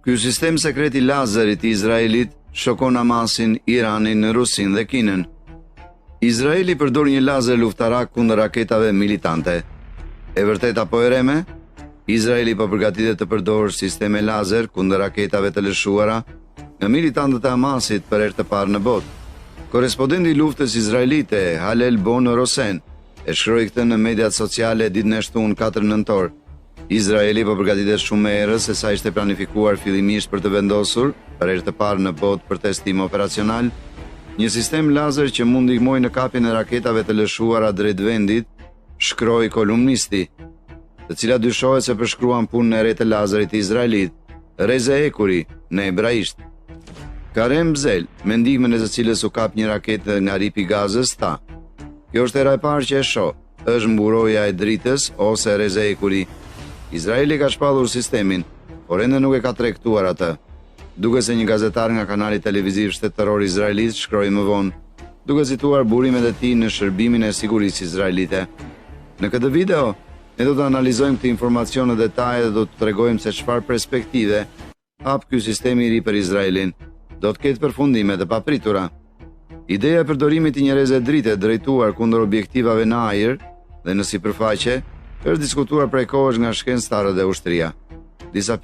Ky sistem sekret i lazerit i Izraelit shokon Hamasin, Iranin, Rusin dhe Kinën. Izraeli përdor një lazer luftarak kundër raketave militante. E vërtet apo e reme? Izraeli po përgatitet të përdorë sisteme lazer kundër raketave të lëshuara nga militantët e Hamasit për herë të parë në botë. Korrespondenti i luftës izraelite, Halel Bon Rosen, e shkroi këtë në mediat sociale ditën e shtunë 4 nëntor. Izraeli po përgatitet shumë më herë se sa ishte planifikuar fillimisht për të vendosur, për herë të parë në botë për testim operacional, një sistem lazer që mund ndihmojë në kapjen e raketave të lëshuara drejt vendit, shkroi kolumnisti, të cilat dyshohet se përshkruan punën e re të lazerit të Izraelit, Reze Ekuri, në hebraisht. Karem Bzel, me ndihmën e së cilës u kap një raketë nga ripi Gazës, tha: "Kjo është hera e parë që e shoh, është mburoja e dritës ose Reze Ekuri. Izraeli ka shpallur sistemin, por ende nuk e ka tregtuar atë." Duke se një gazetar nga kanali televiziv shtetëror izraelit shkroi më vonë, duke cituar burimet e tij në shërbimin e sigurisë izraelite. Në këtë video, ne do të analizojmë këtë informacion në detaje dhe do të tregojmë se çfarë perspektive hap ky sistemi i ri për Izraelin. Do të ketë përfundime të papritura. Ideja e përdorimit të një reze drite drejtuar kundër objektivave në ajër dhe në sipërfaqe është diskutuar prej kohësh nga shkencëtarët dhe ushtria. Disa pika